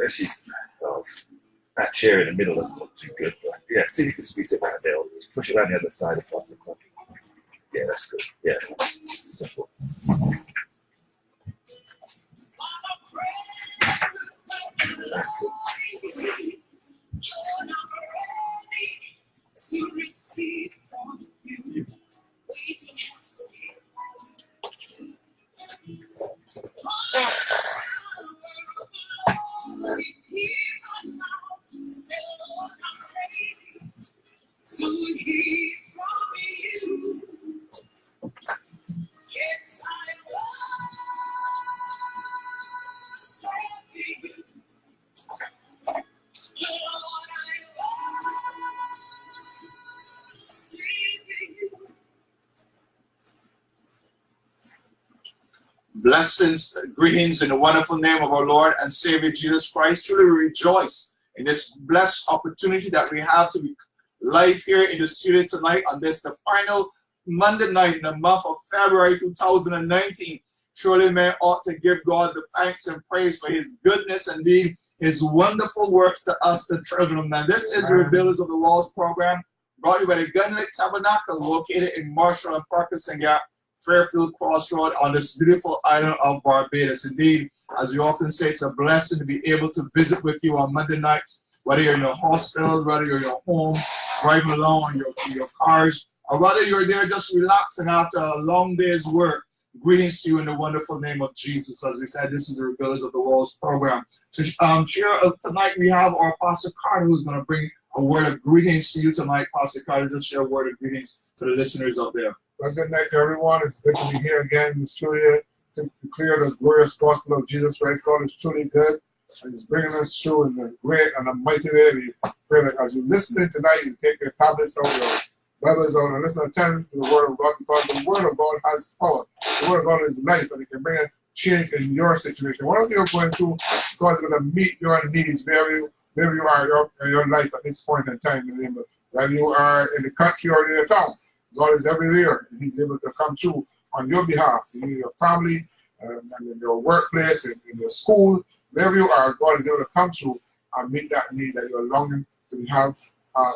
Actually, that chair in the middle doesn't look too good, but yeah, see if you can squeeze it right there. Push it around the other side across the corner. Yeah, that's good. Yeah. Simple. That's good. Blessings, greetings in the wonderful name of our Lord and Savior Jesus Christ. Truly we rejoice in this blessed opportunity that we have to be live here in the studio tonight on this, the final Monday night in the month of February 2019. Surely man ought to give God the thanks and praise for his goodness and indeed his wonderful works to us, the children of man. This is the Rebuilders of the Walls program brought to you by the Tabernacle located in Marshall and Parris and Fairfield Crossroad on this beautiful island of Barbados. Indeed, as we often say, it's a blessing to be able to visit with you on Monday nights, whether you're in your hospital, whether you're in your home, driving along in your cars, or whether you're there just relaxing after a long day's work. Greetings to you in the wonderful name of Jesus. As we said, this is the Rebuilders of the Walls program. To share tonight, we have our Pastor Carter, who's going to bring a word of greetings to you tonight. Pastor Carter, just share a word of greetings to the listeners out there. Well, good night to everyone. It's good to be here again in the studio to declare the glorious gospel of Jesus Christ. God is truly good, and He's bringing us through in a great and a mighty way. We pray that as you listen tonight, you take your tablets out, your Bibles out, and listen attentively to the Word of God, because the Word of God has power. The Word of God is life, and it can bring a change in your situation. Whatever you're going through, God is going to meet your needs wherever you are in your life at this point in time. Whether you are in the country or in your town, God is everywhere, and He's able to come through on your behalf, in your family, and in your workplace, and in your school, wherever you are. God is able to come through and meet that need that you're longing to have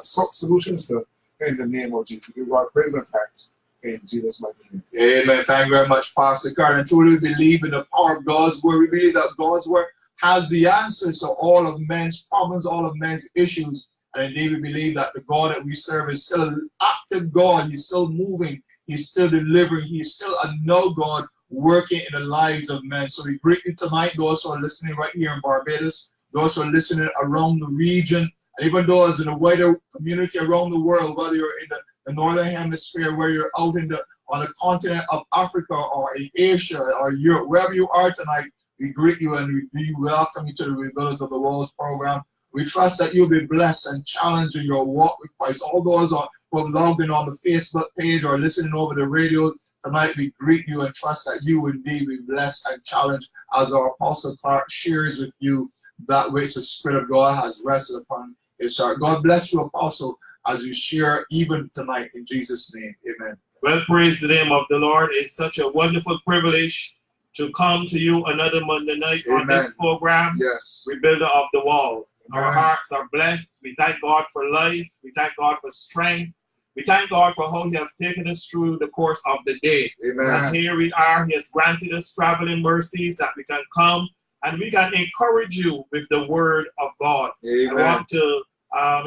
solutions to, in the name of Jesus. Give God praise and thanks in Jesus' mighty name. Amen. Thank you very much, Pastor Carter. And truly we believe in the power of God's word. We believe that God's word has the answers to all of men's problems, all of men's issues. And indeed, we believe that the God that we serve is still an active God. He's still moving. He's still delivering. He's still a no God working in the lives of men. So we greet you tonight, those who are listening right here in Barbados, those who are listening around the region, and even those in the wider community around the world, whether you're in the northern hemisphere, where you're out on the continent of Africa or in Asia or Europe, wherever you are tonight, we greet you and we welcome you to the Rebuilders of the Walls program. We trust that you'll be blessed and challenged in your walk with Christ. All those who have logged in on the Facebook page or listening over the radio tonight, we greet you and trust that you indeed be blessed and challenged as our Apostle Clarke shares with you that which the Spirit of God has rested upon his heart. God bless you, Apostle, as you share even tonight in Jesus' name. Amen. Well, praise the name of the Lord. It's such a wonderful privilege to come to you another Monday night. Amen. On this program, yes, Rebuilder of the Walls. Amen. Our hearts are blessed. We thank God for life. We thank God for strength. We thank God for how He has taken us through the course of the day. Amen. And here we are. He has granted us traveling mercies that we can come and we can encourage you with the Word of God. Amen. I want to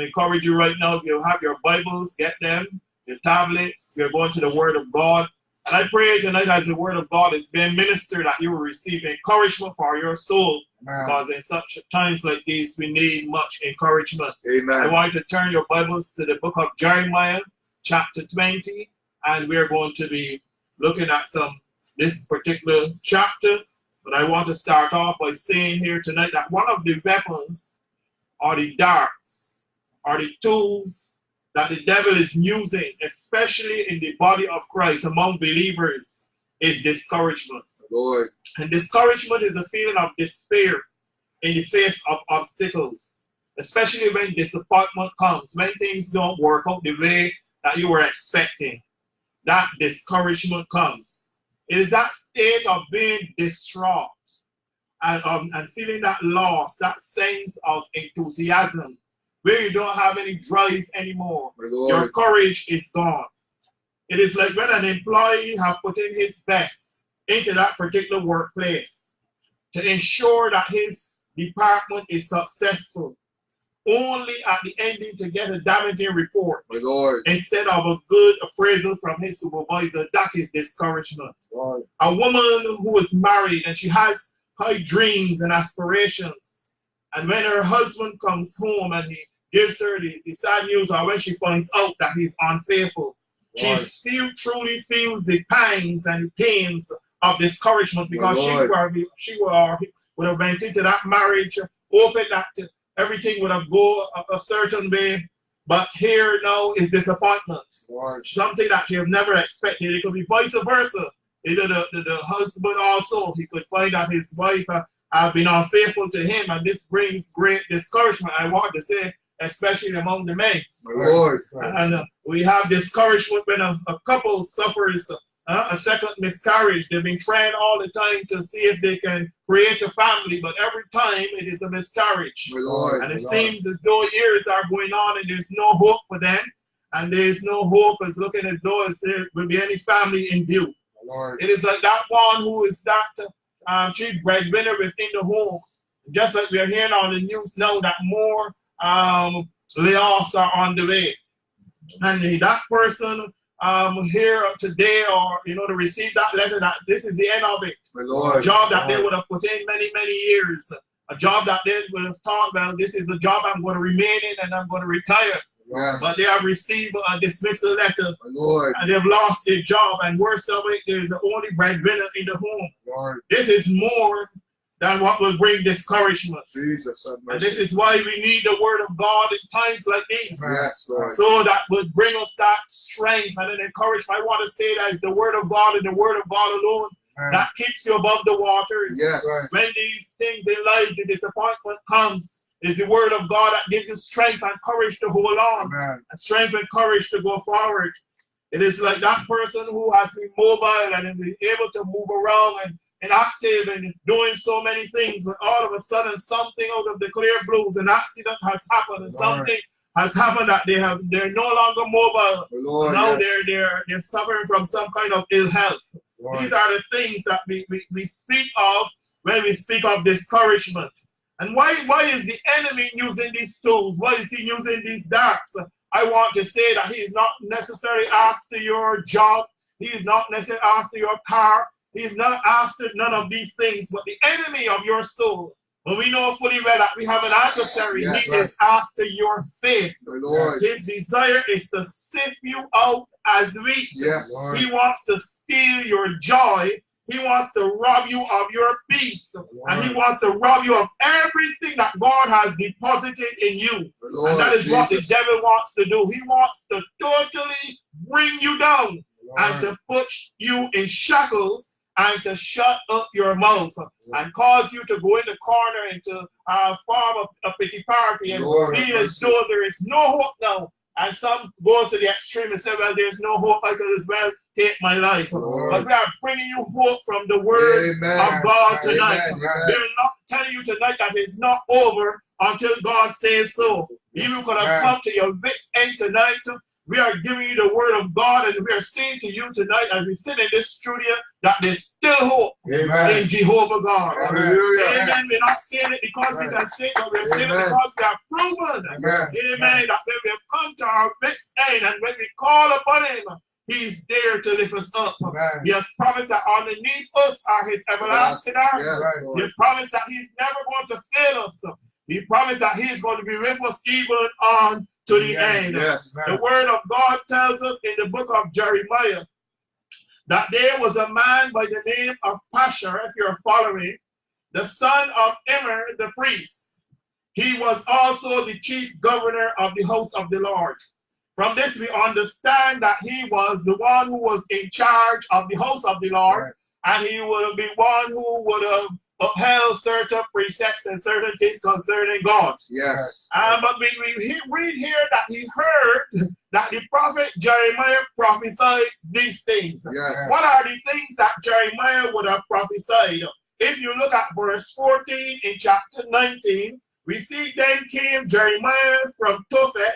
encourage you right now. If you have your Bibles, get them. Your tablets. You're going to the Word of God. And I pray tonight as the Word of God is being ministered that you will receive encouragement for your soul. Amen. Because in such times like these, we need much encouragement. Amen. I want you to turn your Bibles to the book of Jeremiah, chapter 20. And we're going to be looking at this particular chapter. But I want to start off by saying here tonight that one of the weapons or the darts or the tools that the devil is using, especially in the body of Christ among believers, is discouragement. Lord. And discouragement is a feeling of despair in the face of obstacles, especially when disappointment comes, when things don't work out the way that you were expecting. That discouragement comes. It is that state of being distraught, and feeling that loss, that sense of enthusiasm, where you don't have any drive anymore. Your courage is gone. It is like when an employee has put in his best into that particular workplace to ensure that his department is successful, only at the ending to get a damaging report instead of a good appraisal from his supervisor. That is discouragement. A woman who is married and she has high dreams and aspirations, and when her husband comes home and he gives her the sad news, or when she finds out that he's unfaithful, she truly feels the pangs and the pains of discouragement, because she would have went into that marriage hoping that everything would have gone a certain way, but here now is disappointment. Something that you have never expected. It could be vice versa. The husband also, he could find that his wife have been unfaithful to him, and this brings great discouragement, I want to say, especially among the men. And we have discouragement when a couple suffers a second miscarriage. They've been trying all the time to see if they can create a family, but every time it is a miscarriage. And it seems as though years are going on and there's no hope for them, and there's no hope as looking as though there will be any family in view. It is like that one who is that chief breadwinner within the home. Just like we are hearing on the news now that more layoffs are on the way, and that person here today, or to receive that letter that this is the end of it, a job that they would have put in many years, a job that they would have thought, well, this is a job I'm going to remain in and I'm going to retire. But they have received a dismissal letter, and they've lost their job, and worse of it, there's the only breadwinner in the home. This is more than what will bring discouragement. And this is why we need the word of God in times like these. So that would bring us that strength and an encouragement. I want to say that is the word of God and the word of God alone that keeps you above the waters. When these things in life, the disappointment comes, it's the word of God that gives you strength and courage to hold on, and strength and courage to go forward. It is like that person who has been mobile and been able to move around and active and doing so many things, but all of a sudden something out of the clear blues, an accident has happened, and something has happened that they're no longer mobile. Now they're suffering from some kind of ill health. These are the things that we speak of when we speak of discouragement. And why is the enemy using these tools? Why is he using these darts? I want to say that he is not necessarily after your job. He is not necessarily after your car. He is not after none of these things, but the enemy of your soul. When we know fully well that we have an adversary, he is after your faith. His desire is to sift you out as wheat. He wants to steal your joy. He wants to rob you of your peace. And he wants to rob you of everything that God has deposited in you. And that is what the devil wants to do. He wants to totally bring you down and to put you in shackles and to shut up your mouth and cause you to go in the corner and to form a pity party and feel as though there is no hope now. And some goes to the extreme and say, well, there's no hope, I could as well take my life. But we are bringing you hope from the word of God tonight. We're not telling you tonight that it's not over until God says so. You could have come to your wit's end tonight. We are giving you the word of God, and we are saying to you tonight as we sit in this studio that there's still hope in Jehovah God. Amen. We're not saying it because we can say it, but we're saying it because we are proven. Amen. That when we have come to our next end and when we call upon him, he's there to lift us up. He has promised that underneath us are his everlasting arms. He promised that he's never going to fail us. He promised that he's going to be with us even on to the end. The word of God tells us in the book of Jeremiah that there was a man by the name of Pashur, if you're following, the son of Immer the priest. He was also the chief governor of the house of the Lord. From this we understand that he was the one who was in charge of the house of the Lord, and he would be one who would have upheld certain precepts and certain things concerning God. But we read here that he heard that the prophet Jeremiah prophesied these things. What are the things that Jeremiah would have prophesied? if you look at verse 14 in chapter 19, we see then came Jeremiah from Tophet,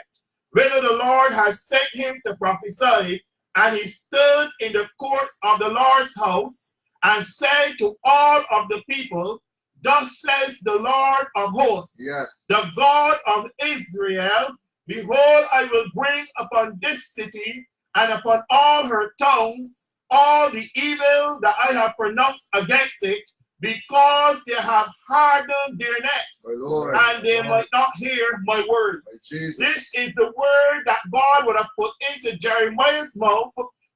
whither the Lord has sent him to prophesy, and he stood in the courts of the Lord's house, and said to all of the people, thus says the Lord of hosts, Yes. the God of Israel, behold, I will bring upon this city and upon all her towns all the evil that I have pronounced against it, because they have hardened their necks, My Lord. and they might not hear my words. My Jesus. This is the word that God would have put into Jeremiah's mouth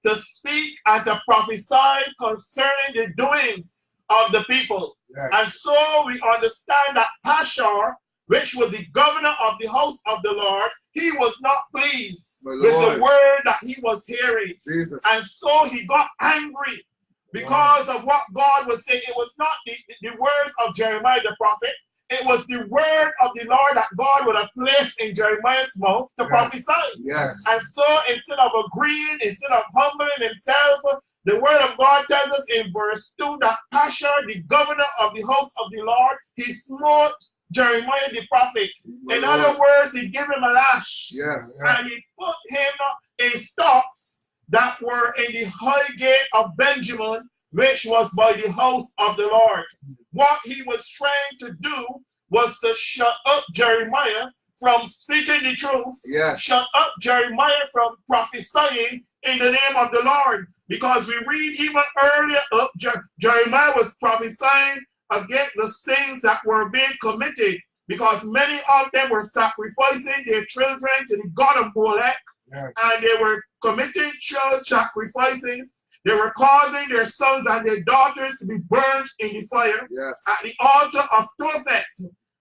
to speak and to prophesy concerning the doings of the people. Yes. And so we understand that Pashur, which was the governor of the house of the Lord, he was not pleased My with Lord. the word that he was hearing. Jesus. And so he got angry because of what God was saying. It was not the words of Jeremiah the prophet. It was the word of the Lord that God would have placed in Jeremiah's mouth to prophesy. Yes. And so instead of agreeing, instead of humbling himself, the word of God tells us in verse 2 that Pashur, the governor of the house of the Lord, he smote Jeremiah the prophet. My In Lord. other words, he gave him a lash. Yes. And he put him in stocks that were in the high gate of Benjamin, which was by the house of the Lord. What he was trying to do was to shut up Jeremiah from speaking the truth. Yes. Shut up Jeremiah from prophesying in the name of the Lord. Because we read even earlier up, Jeremiah was prophesying against the sins that were being committed, because many of them were sacrificing their children to the god of Molech. Yes. And they were committing child sacrifices. They were causing their sons and their daughters to be burned in the fire Yes. at the altar of Tophet.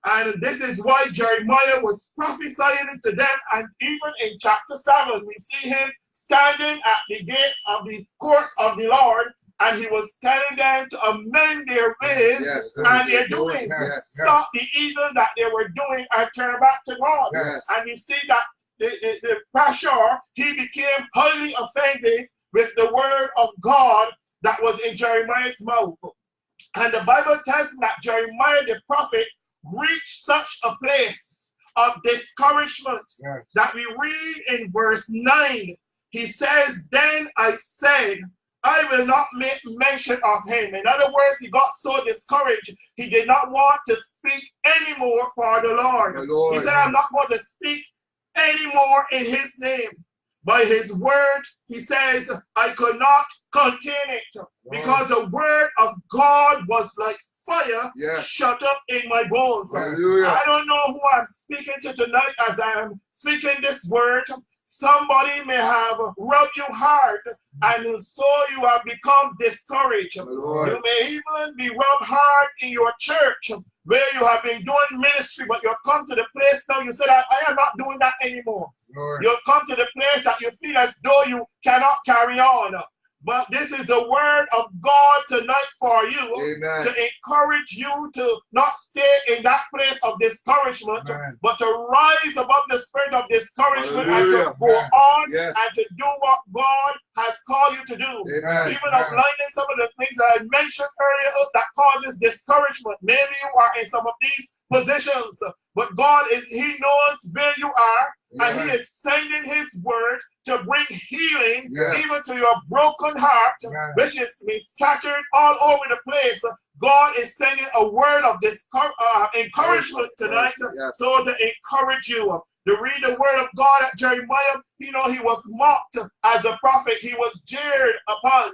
And this is why Jeremiah was prophesying to them. And even in chapter 7, we see him standing at the gates of the courts of the Lord, and he was telling them to amend their ways Yes. and their doings. Yes. Stop the evil that they were doing and turn back to God. Yes. And you see that the Pashur, he became highly offended with the word of God that was in Jeremiah's mouth. And the Bible tells me that Jeremiah the prophet reached such a place of discouragement that we read in verse 9. He says, then I said, I will not make mention of him. In other words, he got so discouraged, he did not want to speak anymore for the Lord. My Lord. He said, I'm not going to speak anymore in his name. By his word, he says, I could not contain it, because the word of God was like fire Yes. shut up in my bones. Hallelujah. I don't know who I'm speaking to tonight as I am speaking this word. Somebody may have rubbed you hard, and so you have become discouraged. My Lord. You may even be rubbed hard in your church, where you have been doing ministry, but you've come to the place now you said, I am not doing that anymore. Lord. You've come to the place that you feel as though you cannot carry on. But this is the word of God tonight for you. Amen. To encourage you to not stay in that place of discouragement, Amen. but to rise above the spirit of discouragement Hallelujah. and to go on Yes. and to do what God has called you to do. Amen. Even outlining some of the things that I mentioned earlier that causes discouragement. Maybe you are in some of these positions, but God He knows where you are, and He is sending His word to bring healing Yes. even to your broken heart, Amen. which is been scattered all over the place. God is sending a word of encouragement tonight, Yes. so to encourage you. To read the word of God at Jeremiah, he was mocked as a prophet. He was jeered upon.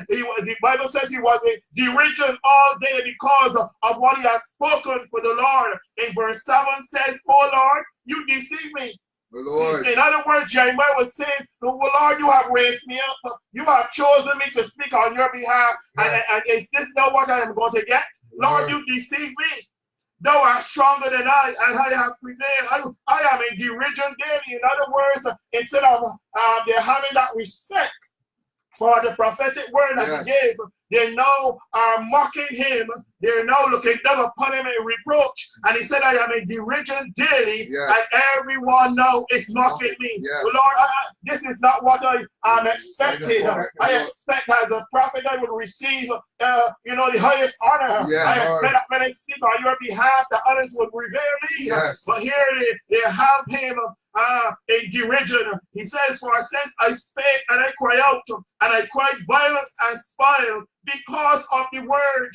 The Bible says he was in derision all day because of what he has spoken for the Lord. In verse 7 says, oh Lord, you deceive me. My Lord. In other words, Jeremiah was saying, oh, Lord, you have raised me up. You have chosen me to speak on your behalf. Yes. And is this not what I am going to get? Lord, you deceive me. Thou art stronger than I, and I have prevailed. I am in derision daily. In other words, instead of they having that respect for the prophetic word that he gave, they now are mocking him. They're now looking down upon him in reproach. And he said, I am in derision daily, and everyone now is mocking me. Lord, this is not what I am expecting. I expect as a prophet I will receive the highest honor. I expect that when I speak on your behalf, that others will revere me. But here they have him in derision. He says, for since I spake and I cry out, and I cried violence and spoil because of the word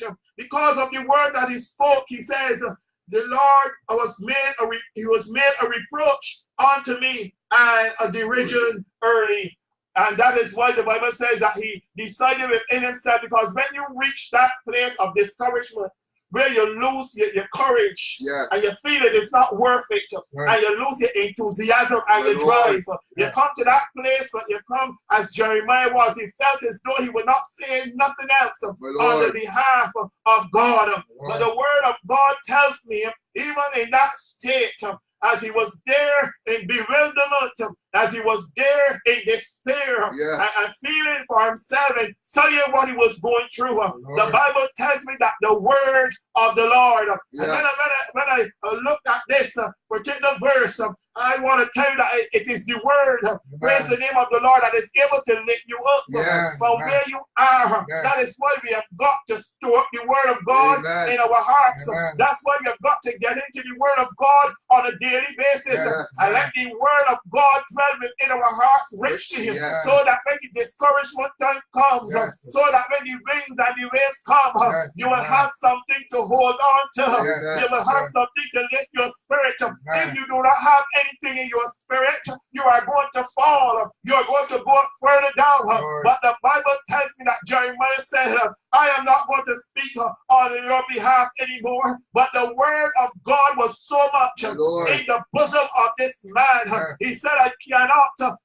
that he spoke. He says, the Lord was made a reproach unto me and a derision early. And that is why the Bible says that he decided within himself, because when you reach that place of discouragement, where you lose your courage, and you feel it is not worth it, and you lose your enthusiasm and your drive. You come to that place, but you come as Jeremiah was. He felt as though he would not say nothing else on the behalf of God. But the word of God tells me, even in that state, as he was there in bewilderment, as he was there in despair, and feeling for himself and studying what he was going through. The Bible tells me that the word of the Lord. And when I look at this particular verse, I want to tell you that it is the word, praise the name of the Lord, that is able to lift you up from where you are. That is why we have got to store up the word of God in our hearts. That's why we have got to get into the word of God on a daily basis and let the word of God dwell within our hearts richly, so that when the discouragement time comes, so that when the winds and the waves come, you will have something to hold on to. You will have something to lift your spirit. If you do not have anything in your spirit, you are going to fall. You are going to go further down. But the Bible tells me that Jeremiah said, I am not going to speak on your behalf anymore. But the word of God was so much in the bosom of this man. He said, I cannot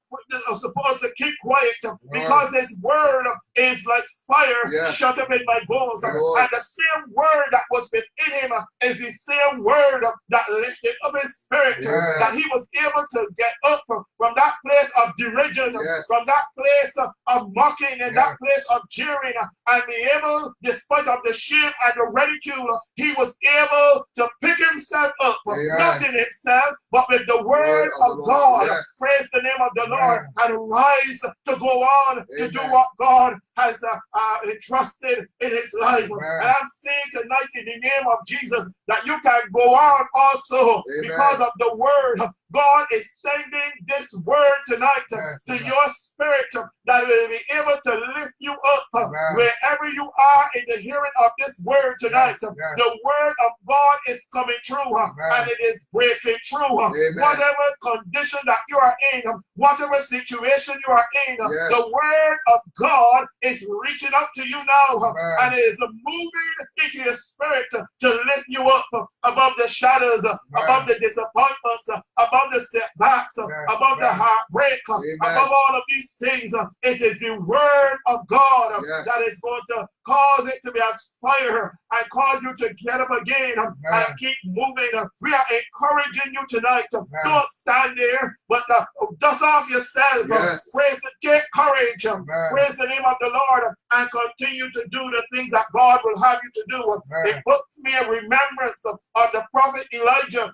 supposed to keep quiet because his word is like fire shut up in my bones. And the same word that was within him is the same word that lifted up his spirit, that he was able to get up from that place of derision, from that place of mocking and that place of jeering, and be able, despite of the shame and the ridicule, he was able to pick himself up, not in himself, but with the word of God. Praise the name of the Lord, and rise to go on to do what God has entrusted in his life. And I'm saying tonight in the name of Jesus that you can go on also because of the word. God is sending this word tonight to your spirit that will be able to lift you up wherever you are in the hearing of this word tonight. The word of God is coming true and it is breaking through. Whatever condition that you are in, whatever situation you are in, the word of God is reaching up to you now and it is moving into your spirit to lift you up above the shadows, above the disappointments, above the setbacks, above the heartbreak, above all of these things. It is the word of God that is going to cause it to be as fire and cause you to get up again and keep moving. We are encouraging you tonight. Don't stand there, but dust off yourself. Take courage. Praise the name of the Lord and continue to do the things that God will have you to do. It puts me in remembrance of the prophet Elijah.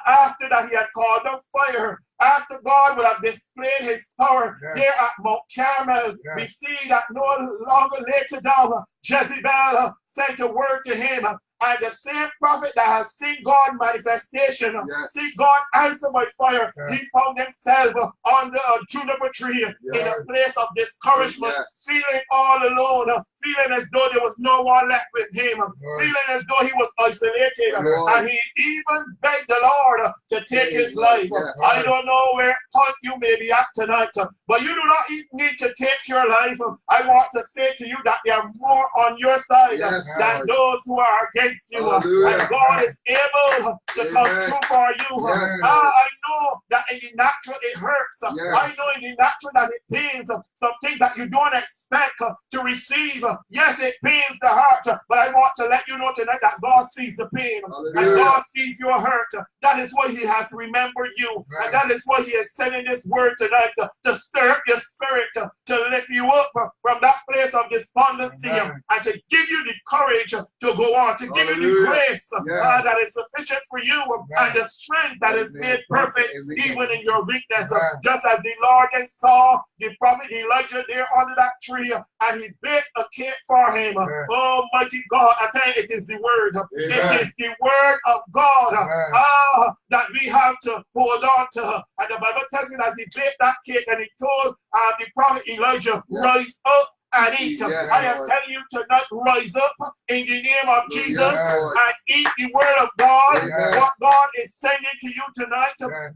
After that he had called down fire, after God would have displayed his power there at Mount Carmel, we see that no longer later down, Jezebel sent a word to him. And the same prophet that has seen God manifestation, see God answer by fire, he found himself under a juniper tree in a place of discouragement, feeling all alone, feeling as though there was no one left with him, feeling as though he was isolated. And he even begged the Lord to take his life. I don't know where point you may be at tonight, but you do not need to take your life. I want to say to you that there are more on your side than those who are against you. And God is able to come true for you. I know that in the natural it hurts. I know in the natural that it pains. Some things that you don't expect to receive. Yes, it pains the heart, but I want to let you know tonight that God sees the pain. And God sees your hurt. That is why he has remembered you. And that is why he is sending this word tonight to stir up your spirit, to lift you up from that place of despondency and to give you the courage to go on, to give you the grace that is sufficient for you and the strength that is made perfect even in your weakness. Just as the Lord and saw the prophet Elijah there under that tree and he baked a cake for him. Almighty God, I tell you, it is the word. It is the word of God that we have to hold on to. And the Bible tells me as he baked that cake and he told the prophet Elijah, rise up and eat. I am telling you tonight, rise up in the name of Jesus and eat the word of God. What God is sending to you tonight,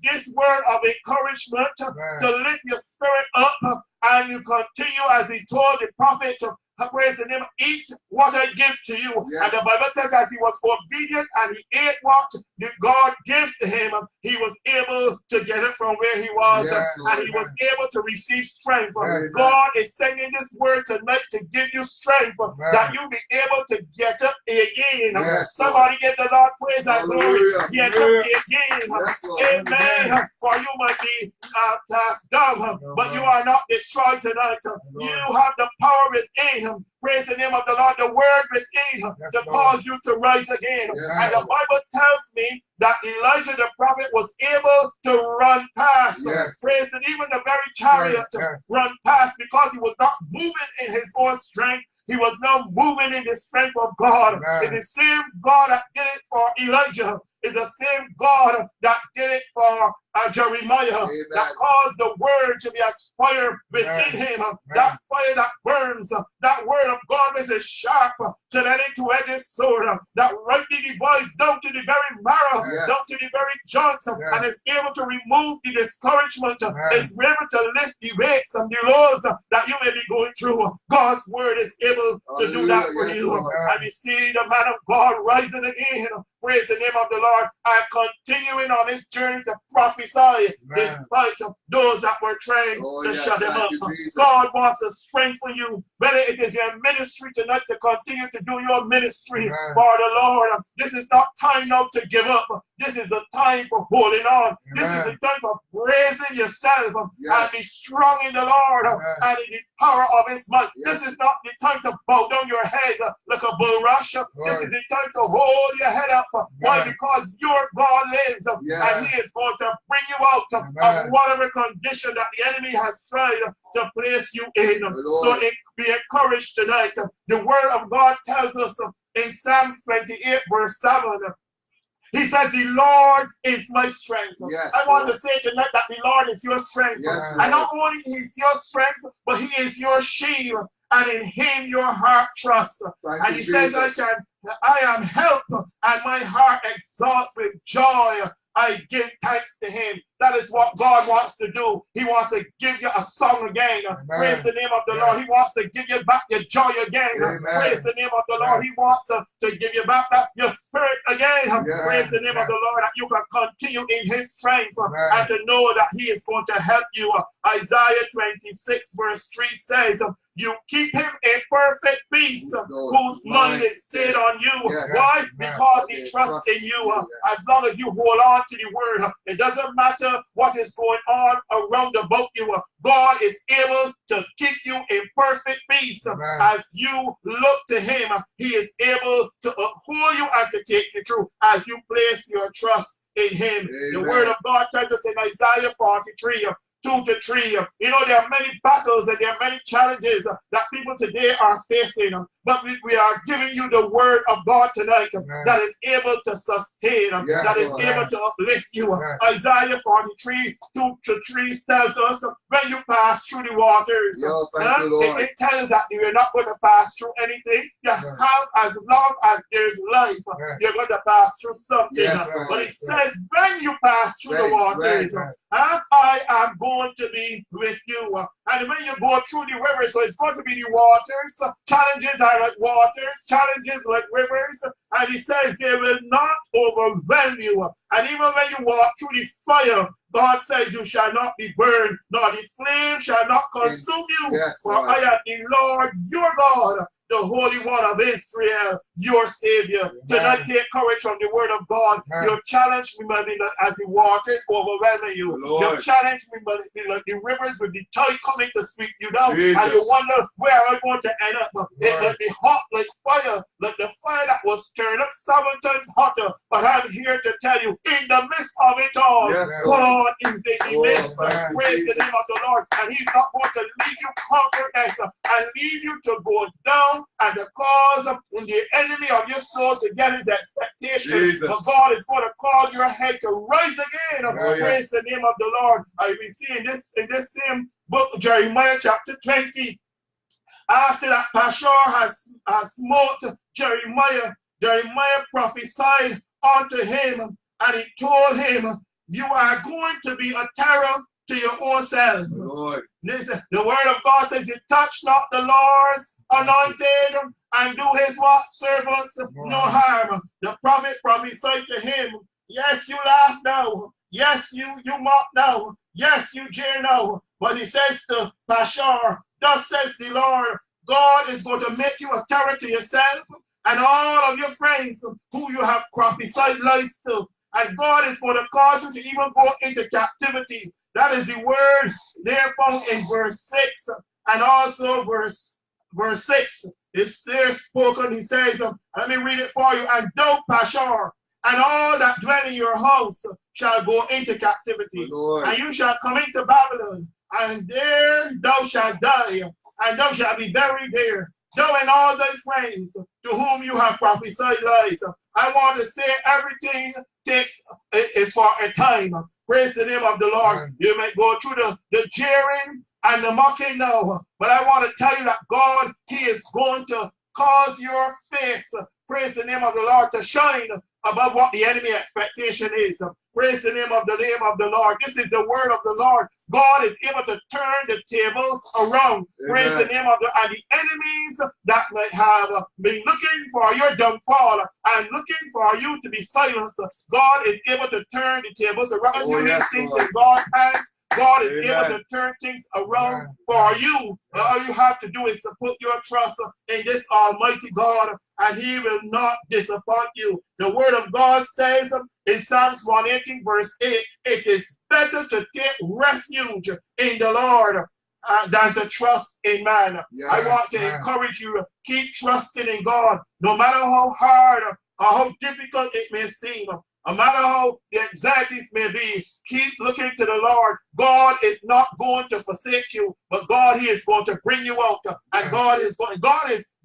this word of encouragement to lift your spirit up, and you continue as he told the prophet to praise the name, eat what I give to you. And the Bible says as he was obedient and he ate what God gave to him, he was able to get it from where he was and he was able to receive strength. God is sending this word tonight to give you strength that you be able to get up again. Somebody give the Lord praise and glory. Get up again. Amen. For you might be cast down, but you are not destroyed tonight. You have the power within. Praise the name of the Lord, the word within to cause you to rise again. And the Bible tells me that Elijah the prophet was able to run past. Praise the even the very chariot run past because he was not moving in his own strength. He was now moving in the strength of God. It's the same God that did it for Elijah. It's the same God that did it for Jeremiah, that caused the word to be as fire within him. That fire that burns, that word of God is sharp to that two-edged sword, that rightly divides down to the very marrow, down to the very joints, and is able to remove the discouragement, is able to lift the weights and the lows that you may be going through. God's word is able to do that for you. And you see the man of God rising again. Praise the name of the Lord. And continuing on his journey to prophesy despite those that were trying to shut him up. God wants to strengthen you. Whether it is your ministry tonight to continue to do your ministry for the Lord. This is not time now to give up. This is the time for holding on. This is the time for praising yourself and be strong in the Lord and in the power of his might. This is not the time to bow down your head like a bulrush. This is the time to hold your head up. Why? Because your God lives and he is going to bring you out of whatever condition that the enemy has tried to place you in. So be encouraged tonight. The word of God tells us in Psalms 28 verse 7, he says, the Lord is my strength. I want to say tonight that the Lord is your strength. And not only is your strength, but he is your shield. And in him your heart trusts. And he says, I am helped, and my heart exalts with joy. I give thanks to him. That is what God wants to do. He wants to give you a song again. Praise the name of the Lord. He wants to give you back your joy again. Praise the name of the Lord. He wants to give you back your spirit again. Praise the name of the Lord, that you can continue in his strength and to know that he is going to help you. Isaiah 26 verse 3 says, you keep him in perfect peace, whose mind is set on you. Why? Because he trusts in you. As long as you hold on to the word, it doesn't matter what is going on around about you. God is able to keep you in perfect peace. As you look to him, he is able to uphold you and to take you through as you place your trust in him. The word of God tells us in Isaiah 43, 2 to 3. You know, there are many battles and there are many challenges that people today are facing. But we are giving you the word of God tonight that is able to sustain, that is able to uplift you. Isaiah 43, 2 to 3 tells us when you pass through the waters, it tells us that you're not going to pass through anything. You have, as long as there's life, you're going to pass through something. But it says when you pass through the waters, I am going to be with you. And when you go through the rivers, so it's going to be the waters. Challenges are like waters, challenges like rivers. And he says they will not overwhelm you. And even when you walk through the fire, God says you shall not be burned, nor the flame shall not consume you. For I am the Lord your God, the Holy One of Israel, your Savior. Tonight, take courage from the Word of God. You challenge me, my beloved, as the waters overwhelming you. You challenge me, my beloved, the rivers with the tide coming to sweep you down. Jesus. And you wonder where I'm going to end up. It will be hot like fire, like the fire that was turned up 7 times hotter. But I'm here to tell you, in the midst of it all, God is in the midst. Praise the name of the Lord. And He's not going to leave you comfortless and leave you to go down and the cause of the enemy of your soul to get his expectation. But God is going to cause your head to rise again. Praise the name of the Lord. We see in this same book, Jeremiah chapter 20. After that Pashur has smote Jeremiah, Jeremiah prophesied unto him, and he told him, you are going to be a terror to your own self. Listen, the word of God says, you touch not the Lord's anointed and do his what? Servants no harm. The prophet prophesied to him, yes, you laugh now. Yes, you mock now. Yes, you jeer now. But he says to Pashur, thus says the Lord, God is going to make you a terror to yourself and all of your friends who you have prophesied lies to. And God is going to cause you to even go into captivity. That is the word there found in verse 6 and also verse 6. It's there spoken. He says, let me read it for you. And thou, Pashur, and all that dwell in your house shall go into captivity. And you shall come into Babylon, and there thou shalt die, and thou shalt be buried there, thou and all thy friends to whom you have prophesied lies. I want to say everything is for a time. Praise the name of the Lord. You may go through the jeering and the mocking now, but I want to tell you that God, He is going to cause your face, praise the name of the Lord, to shine above what the enemy expectation is. Praise the name of the Lord. This is the word of the Lord. God is able to turn the tables around. Amen. Praise the name of and the enemies that may have been looking for your downfall and looking for you to be silenced. God is able to turn the tables around. You need things in God's hands. God is able to turn things around for you. All you have to do is to put your trust in this Almighty God, and He will not disappoint you. The Word of God says in Psalms 118 verse 8, it is better to take refuge in the Lord than to trust in man. I want to encourage you to keep trusting in God, no matter how hard or how difficult it may seem. No matter how the anxieties may be, keep looking to the Lord. God is not going to forsake you, but God, He is going to bring you out. And God is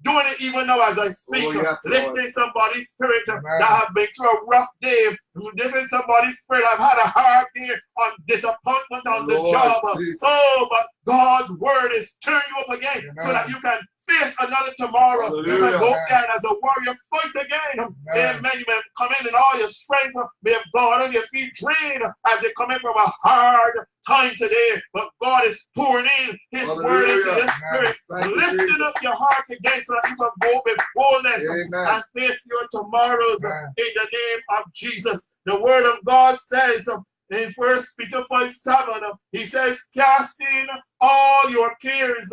doing it even now as I speak. Lifting somebody's spirit that have been through a rough day. Lifting somebody's spirit I've had a hard day on disappointment on the job. Oh, but God's word is turning you up again so that you can face another tomorrow. You can go again as a warrior, fight again. Amen. You may come in and all your strength may have gone on your feet drained as they come in from a hard time today. But God is pouring in His word into your spirit, lifting up your heart again so that you can go with boldness and face your tomorrows in the name of Jesus. The word of God says in 1 Peter 5:7, He says, casting all your cares,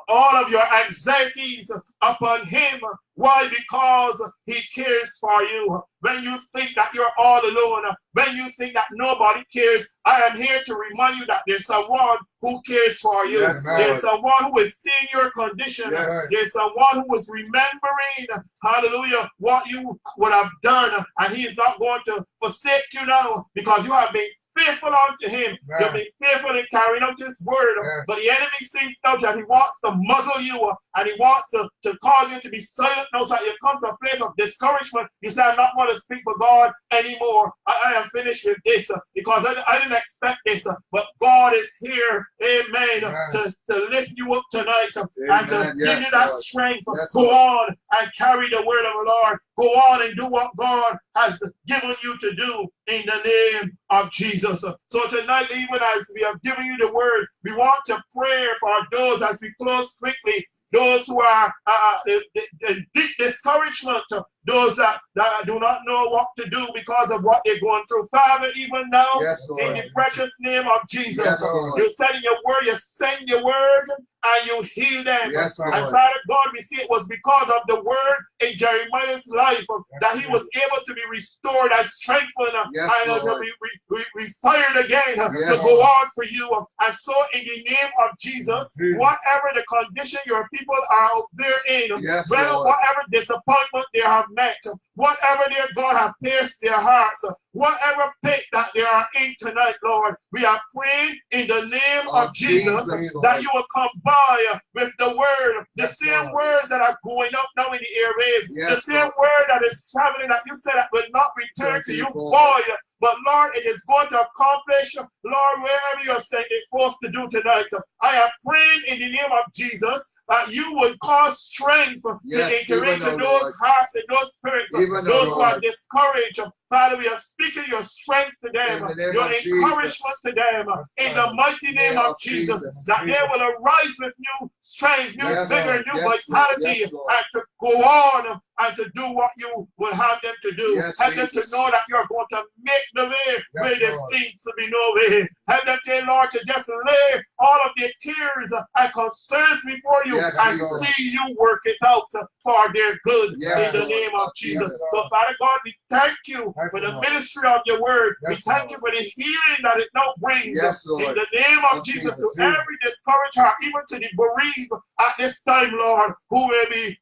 all of your anxieties upon Him. Why? Because He cares for you. When you think that you're all alone, when you think that nobody cares, I am here to remind you that there's someone who cares for you. There's someone who is seeing your condition. There's someone who is remembering, hallelujah, what you would have done. And He is not going to forsake you now because you have been faithful unto Him. You'll be faithful in carrying out His word. But the enemy seems now that he wants to muzzle you and he wants to cause you to be silent now so that you come to a place of discouragement. You say, I'm not going to speak for God anymore. I am finished with this because I didn't expect this. But God is here, amen, to lift you up tonight and to give you that strength. Go on and carry the word of the Lord. Go on and do what God has given you to do in the name of Jesus. So tonight, even as we have given you the word, we want to pray for those as we close quickly. Those who are deep discouragement those that do not know what to do because of what they're going through. Father, even now, in the precious name of Jesus, you said in your word, you send your word and you heal them. And Father God, we see it was because of the word in Jeremiah's life that he was able to be restored and strengthened and to be refired again to go on for you. And so in the name of Jesus, whatever the condition your people are out there in, whatever disappointment they have met, whatever their God have pierced their hearts, whatever pit that they are in tonight, Lord, we are praying in the name of Jesus that you will come by with the word, the same words that are going up now in the airways, the same word that is traveling that you said that will not return to you void. But Lord, it is going to accomplish, Lord, wherever you're sending it forth to do tonight. I am praying in the name of Jesus that you would cause strength to enter into those hearts and those spirits, those who are discouraged. Father, we are speaking your strength to them, your encouragement to them, in the mighty name of Jesus, that they will arise with new strength, new vigor, new vitality, and to go on and to do what you will have them to do. Help them to know that you're going to make the way where there seems to be no way. Help them, dear Lord, to just lay all of their tears and concerns before you and see you work it out for their good in the name of Jesus. So, Father God, we thank you for the ministry of your word. We thank you for the healing that it now brings in the name of Jesus to every discouraged heart, even to the bereaved at this time, Lord, who may be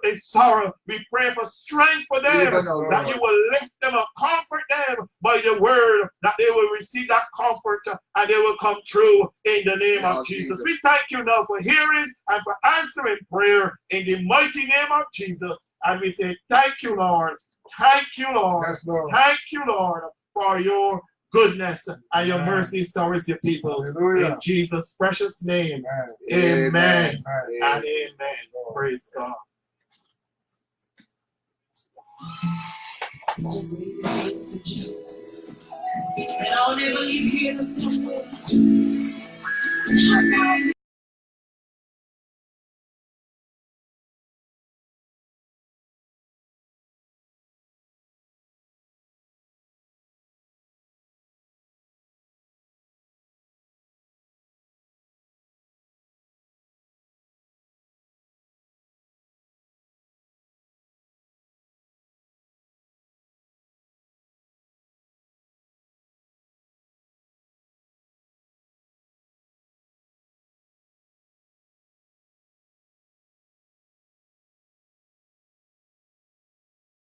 in sorrow. We pray for strength for them, that you will lift them up, comfort them by the word, that they will receive that comfort and they will come true in the name of Jesus. We thank you now for hearing and for answering prayer in the mighty name of Jesus. And we say, thank you, Lord. Thank you, Lord. Thank you, Lord, for your goodness and your mercy towards your people. In Jesus' precious name. Amen. And amen. Praise God. Just leave your hands to Jesus. He said, I'll never leave you here the same way.